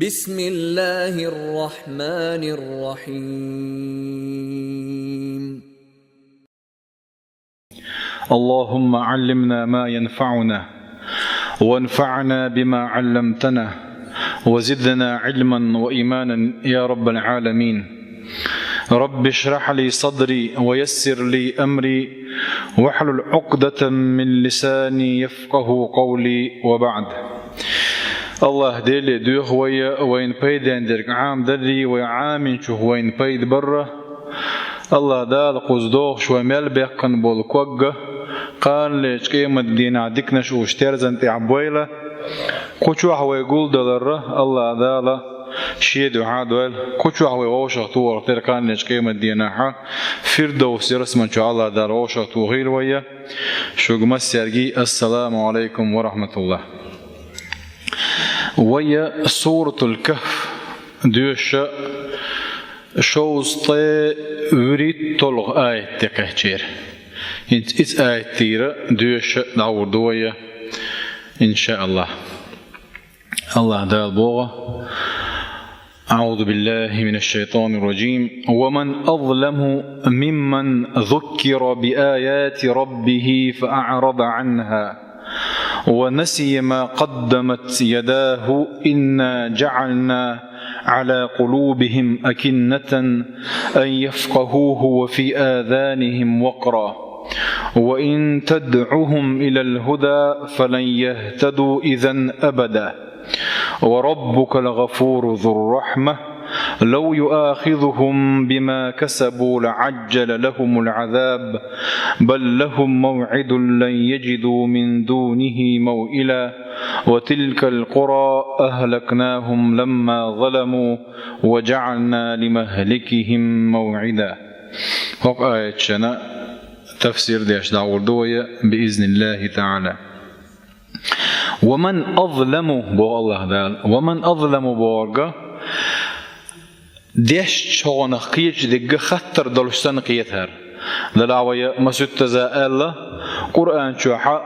بسم الله الرحمن الرحيم. اللهم علمنا ما ينفعنا وانفعنا بما علمتنا وزدنا علما وإيمانا يا رب العالمين. رب اشرح لي صدري ويسر لي أمري واحلل عقدة من لساني يفقه قولي. وبعد، الله ديلي دوخ وين بيد عندك عام دري وعام شو وين بيد برا. الله دال قصدوخ شو ميل بيقن بالكوجة قال ليش قيمة دين عدكنا شو اشترزن تعبويله كوشو هو يقول دلرة. الله دال شيء دعاء دوال كوشو هو ووشة طور تركان ليش قيمة دينها فردوس رسم شو الله دال ووشة طويل ويا شو قمص يرجي. السلام عليكم ورحمة الله. ويا سورة الكهف دوش شوز طي وريد طلق آية تكهجير انت اس آية تيرة دوش دعور دوية إن شاء الله. الله دال بوغة. أعوذ بالله من الشيطان الرجيم. ومن أظلم ممن ذكر بآيات ربه فأعرض عنها ونسي ما قدمت يداه إنا جعلنا على قلوبهم أكنة أن يفقهوه وفي آذانهم وقرا وإن تدعهم إلى الهدى فلن يهتدوا إذن أبدا وربك الغفور ذو الرحمة لو يؤاخذهم بما كسبوا لعجل لهم العذاب بل لهم موعد لن يجدوا من دونه موئلا وتلك القرى أهلكناهم لما ظلموا وجعلنا لمهلكهم موعدا. هوك آية شنا تفسير ديش دعور دوية بإذن الله تعالى. ومن أظلم بو الله دال ومن أظلم بورغا ديش شغنا قيش دقة خطر دلشتن قيتهر دلاوية مسود تزائل قرآن شوحا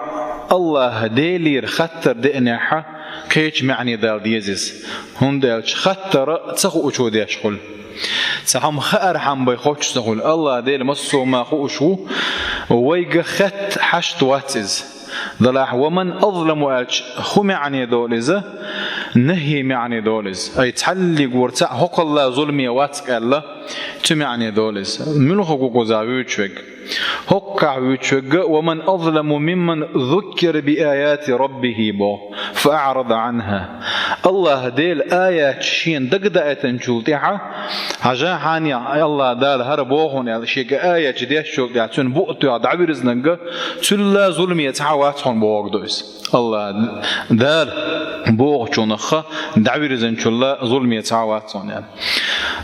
الله ديلير خطر دئناحا قيش معني دال ديزيز هون دالش خطر تسخو اشو ديش خل سحم خير حم بيخوش تقول الله ديل مسو ما خوشو ويق خط حشت واتز ضلاح. ومن أظلم ألش خو معني دولزة نهي معني دولز أي تحلق ورتع حق الله ظلمي واتك الله تمعني دولز من حقوق زاويتشوك حق عويتشوك. ومن أظلم ممن ذكر بآيات ربه بو فأعرض عنها. الله ديل آيات شين دقدقة تنشولتها عجا حانيا الله دال هربوهن يعني شيء آية جديد شو يعني تون بوقتو دعوي رزنجا تلا ظلمي يتعواتهم بوقدوس. الله دال بوق شونخه دعوي رزن تلا ظلمي يتعواتهم يعني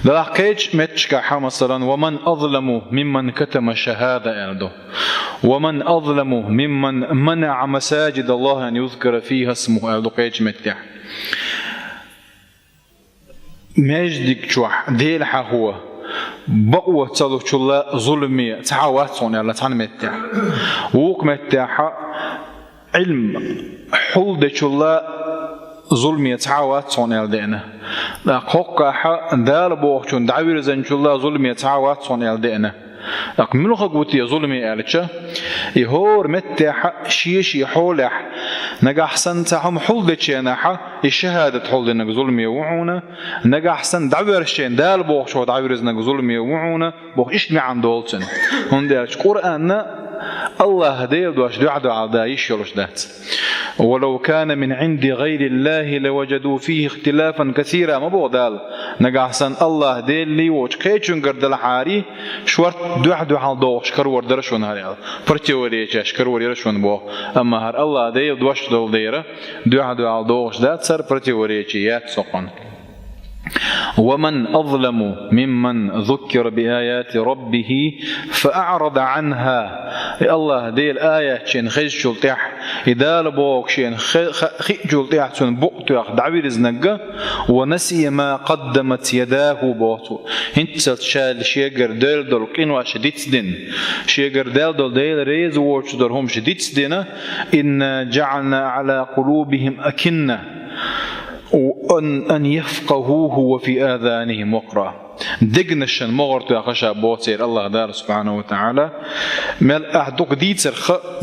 ده حكيج متشكا مثلا. ومن أظلم ممن كتم شهادة يردو ومن أظلم ممن منع مساجد الله أن يذكر فيها اسمه يردو قيج متح مجدك شوح ديل هو بقوة تصلح شلا ظلمي تعواتهم يلا تنمتح ووك متح علم حول ده شلا ظلمي تعاوات صون يلدينا لا حقا دال بوخشون دعوير زن شلا ظلمي تعاوات صون يلدينا لك منو خقوتي ظلمي ألتشا يهور متى شيش يحولح نجا أحسن تهم حول دشيناحا الشهادة حول إنك ظلمي وعونا نجا أحسن دعوير شين دال بوخشوا دعوير إنك ظلمي وعونا بوخ إيش معنى دولتن هون دالش قرآن الله ديل دوش دعدو عدايش يلوش دات. ولو كان من عند غير الله لوجدوا فيه اختلافا كثيرا. ما بودال نجا حسن الله ديل لي وش كيتشون قردل حاري شورت دعدو عدوش كرور درشون هاريال برتي وريش كرور يرشون بو. أما هر الله ديل دوش دول ديره دعدو عدوش دات سر برتي وريش يات سقن. ومن أظلم ممن ذكر بآيات ربه فأعرض عنها. الله ديل آية شين خيج شلتح إدال بوك شين خيج شلتح شين بوقت ياخ دعوير زنقة ونسي ما قدمت يداه بوتو. انت شال شيغر ديل دول قنوا شديد دين شيغر ديل دول ديل ريز ووش دولهم شديد دين. إن جعلنا على قلوبهم أكنة وأن يفقهوه وفي آذانهم وقرا دقنشن مغرط يا خشا بوتير الله دار سبحانه وتعالى مال أحدق ديتر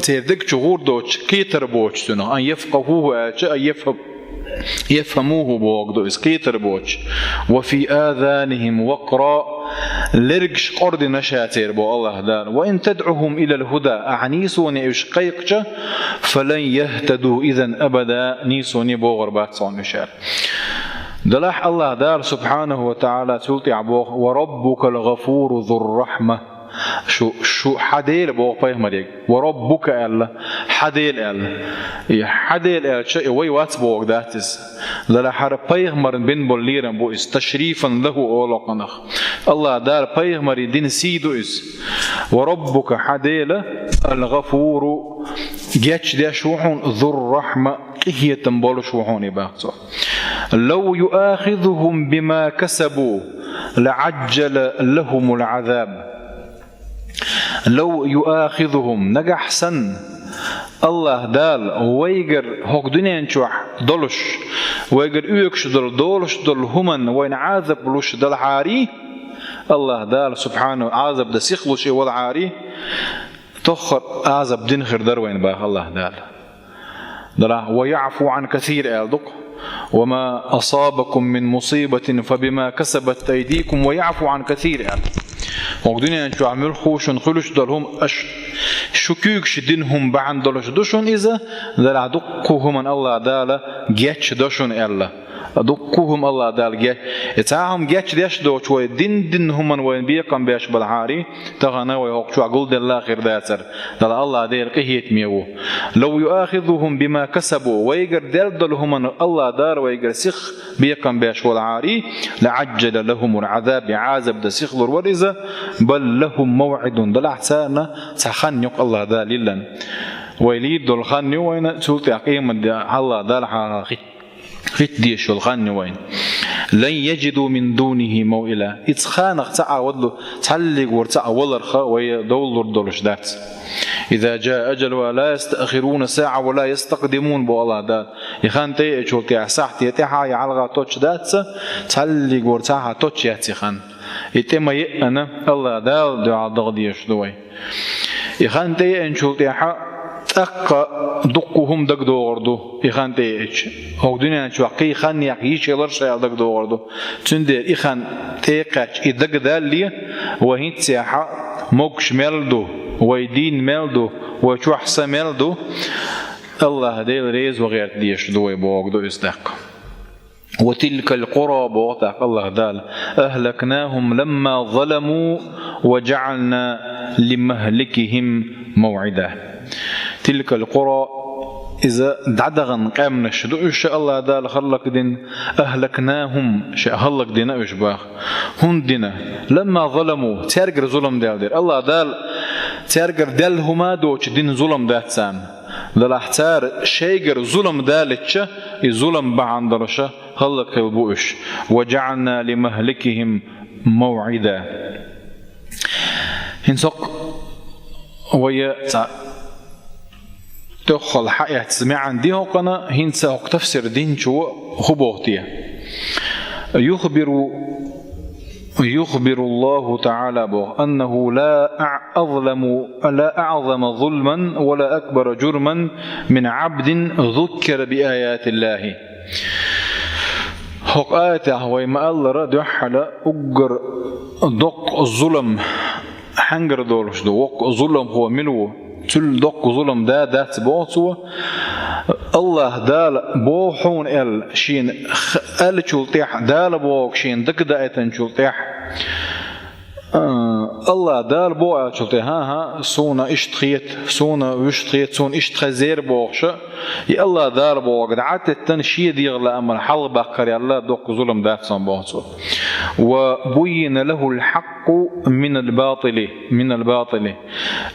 تذك شغور دوتش كيتر بوتش سنة أن يفقهوه أن يفهموه بوقدو إسكيتر بوتش وفي آذانهم وقرا لرقش قرد نشاتير بو الله دار وإن تدعوهم إلى الهدى أعنيسوني إشقيقش فلن يهتدوا إذن أبدا نيسوني بو غربات صون مشار دلاح الله دار سبحانه وتعالى تلتي عبوه وربك الغفور ذو الرحمة شو حديل بوق بيهمريك وربك الله حديل الله حديل الله شيء وي وات بوق ذاتس لا حر بيهمر بين بوليرن بو تشريفا له اولقنخ الله دار بيهمر دين سيدو اس وربك حديل الغفور جاتش دا شوحون ذو الرحمه هي تنبول شوحون باقصو لو يؤاخذهم بما كسبوا لعجل لهم العذاب لو يؤاخذهم نجح سن الله دال ويجر هوك دنيا نشوح دلش ويجر يكش دلش دل همن وين عذب لوش دل عاري الله دال سبحانه عذب ده سيخلوش والعاري تخر عذب دين خير در وين باخ الله دال دلا ويعفو عن كثير ألدق وما أصابكم من مصيبة فبما كسبت أيديكم ويعفو عن كثير وقدنيا نشو عمل خوش نخلوش دلهم شكوكش دينهم بعن دلش دوشون إذا دل دقوهم أن الله دالا جيتش دوشون إلا دقوهم الله دال جيت إتاهم جيتش ديش دوش وين دينهم من وين بيقام بيش بالعاري تغنى ويهوكشو عقول دل آخر داتر دل الله ديل قهيت ميو لو يؤاخذهم بما كسبوا ويقر دلهم من الله دار ويقر سخ بيقام بيش والعاري لعجل لهم العذاب عازب دا سخلر ورزة بل لهم موعد دل أحسانا سخنيق الله دال للا ويليد دل خنيو وين سلطي عقيم الله دال حقيت خيت ديش والخاني وين لن يجدوا من دونه موئلا اتخانق تعاودلو تعلق ورتعاول رخا ويدولر دولش دات إذا جاء أجل ولا يستأخرون ساعة ولا يستقدمون بو الله دات يخان تي اشول تي ساعتي تيحا يعلغا توش دات تعلق ورتعها توش ياتي خان يتم يأنا الله دال دعا دغديش دوي يخان تي انشول تيحا أقا دقهم دق دوردو إخان تيج هو دنيا نشوقي خان يعيش يلرشة دق دوردو تندير إخان تيقاش إدق دالي وهين تسيحة موكش ملدو ويدين ملدو وشوح سملدو الله ديل ريز وغير ديش دوي بوغدو إصدق وتلك القرى بوغتاق الله دال أهلكناهم لما ظلموا وجعلنا لمهلكهم موعدا تلك القرى إذا دعدغن قامنا الشدو إن شاء الله دال خلق دين أهلكناهم شاء خلق دين إشباخ هن دين لما ظلموا تارجر ظلم دال الله دال تارجر دال هما دوش دين ظلم دات سام دال احتار شيجر ظلم دالتش ظلم بعندرش خلق البوش وجعلنا لمهلكهم موعدا هنسق ويا تدخل حقيقة تسمع عندي قنا هنسا تفسير دين شو خبوتيه يخبر الله تعالى أنه لا أعظم ظلما ولا أكبر جرما من عبد ذكر بآيات الله حق آياته وما الله رد حلا أجر دق الظلم حنجر دولش دوق الظلم هو ملو تل دق ظلم دات بوتو الله دال بوحون ال شين ال شلتيح دال بوك شين دك دايتن شلتيح الله دال بو شلتيح ها سونا اشتخيت سونا وشتخيت سون اشتخزير بوخش يا الله دال بوك دعت التنشيه ديغلا امر حل بقر الله دق ظلم دات صن بوتو وبين له الحق من الباطل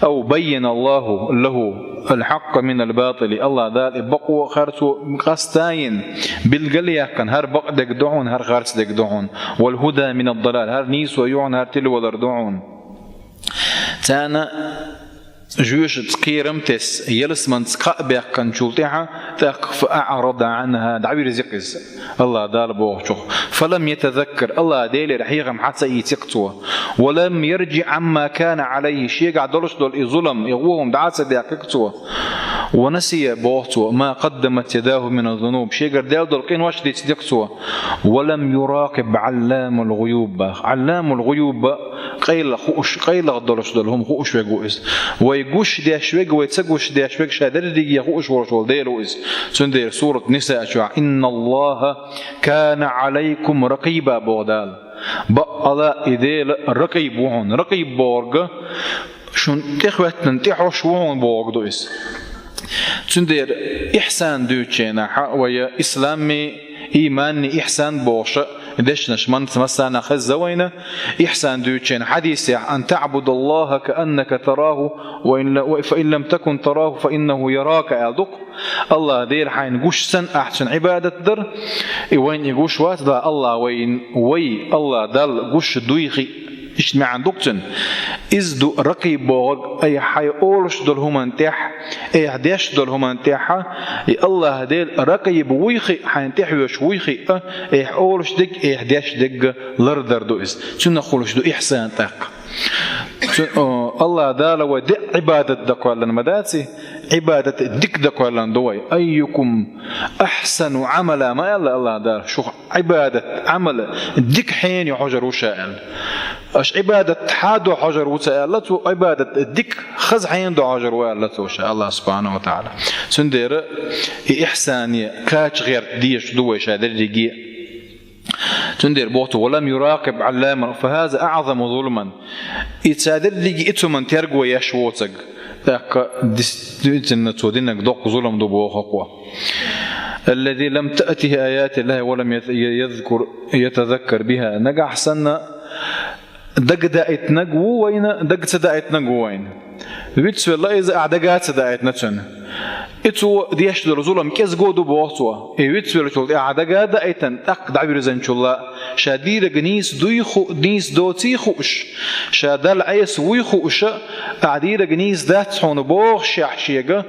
أو بين الله له الحق من الباطل الله دال بقوا خرسو قستاين بالقليا كان هر بقدك دعون هر خرس دك دعون والهدى من الضلال هر نيس ويعون هر تلو ودردعون تانا جوش تقيرم تس يلس من تقا بيقن شولتها فأعرض عنها دعوي رزقز الله دال بوغشو فلم يتذكر الله ديل رحيقم حتى يتقتوه ولم يرجع عما كان عليه شيء قاعد دولش دول ظلم يغوهم دعاسة ديقتوه ونسي بوغتوه ما قدمت يداه من الذنوب شيء قاعد دول قين واش دي تدقتوه ولم يراقب علام الغيوب علام الغيوب قيل خوش قيل دولش دول هم خوش ويقوز ويقوش دي أشوق ويتسقوش دي أشوق شادر دي يقوش ورشول ديلوز سندير سورة نساء شوع إن الله كان عليكم رقيبا بودال بقلا إذيل رقيب وهون رقيب بورغ شون تخوتن تحوش وهون بورغ دويس سندير إحسان دوتشينا ويا إسلامي إيماني إحسان بوشة دش نشمن مثلا خزوينا إحسان دوتشين حديث أن تعبد الله كأنك تراه فإن لم تكن تراه فإنه يراك أدق الله دير حين قوش سن أحسن عبادة در وين يقوش وات دا الله وين وي الله دل قوش دويخي اجتماع عندكتن إزدو رقيب بوغ أي حي أولش دول همان تح أي عديش دول همان تحا الله ديل رقيب ويخي حين تحوش ويخي أي أولش دق أي عديش دق لردر دو إز تنا خلش دو إحسان تاق الله دال ودع عبادة دقوالن مداتي عبادة دك دقوالن دوي أيكم أحسن عملا ما يلا الله دال شو عبادة عمل دك حين يحجر وشائل اش عبادة حادو حجر وسألته عبادة دك خز حين دو حجر وسألته شاء الله سبحانه وتعالى سندير إحسانية كاتش غير ديش دوي شادر دقيق تندير بوته ولم يراقب علاما فهذا أعظم ظلما يتسادر لي إتمن ترجو يشوتك ذاك دينك ودينك دوق ظلم دو قوة الذي لم تأته آيات الله ولم يتذكر بها نجح سنة دق دائت نجو وين دق سدائت نجو وين بيتس والله إذا أعدقات سدائت نتشن إتو ديش درزولم كيس جودو بواتوا إيوتس ولا أعدقات دائتن أقدع برزن شلا شادير جنيس دويخو نيس دوتيخوش شادل عيس ويخوش أعدير جنيس ذات حون بوغ شيعشيجا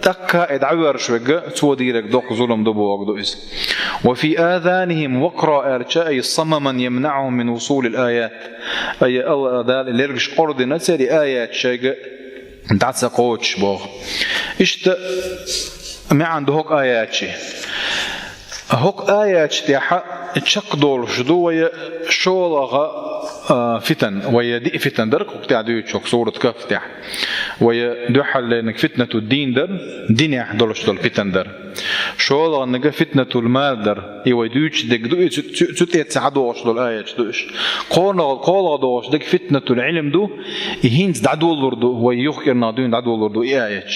تكا ادعور شوجا تو ديرك دوق ظلم دبوغ دويس وفي آذانهم وقرا أي صمما يمنعهم من وصول الآيات أي الله دال اللي يرجش قرد نتسري آيات شيء دعت سقوتش بوغ إشت ما عنده هوك آيات شيء هوك آيات تيحا تشق دول شدوية شولغا فتن ويدي فتن درك وقتعدو يتشوك صورة كف تاع ويدوحل انك فتنة الدين در دين يحضرش دول فتن در شو انك فتنة المال در يوديوش دك دو تتعدوش دول آيات دوش قول دوش دك فتنة العلم دو يهينز دعدو اللردو ويخير نادوين دعدو اللردو آيات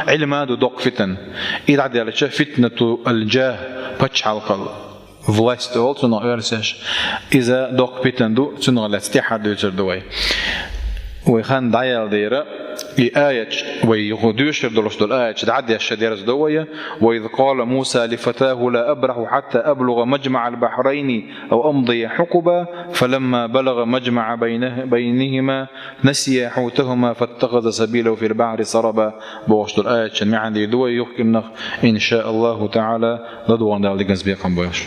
علم دو دوق فتن يدعد على فتنة الجاه باتش حلقل власть олцуно örseş iza dok pitandu suno lastihad öçerdüy ويخان دايال ديرا آية ويغدوش دولش دول آية تعدي الشديرة دوية وإذ قال موسى لفتاه لا أبرح حتى أبلغ مجمع البحرين أو أمضي حقبا فلما بلغ مجمع بينهما نسي حوتهما فاتخذ سبيله في البحر سربا بوش دول آية معا دي دوية يمكن إن شاء الله تعالى لدوان دال دي جنس بيقام بوش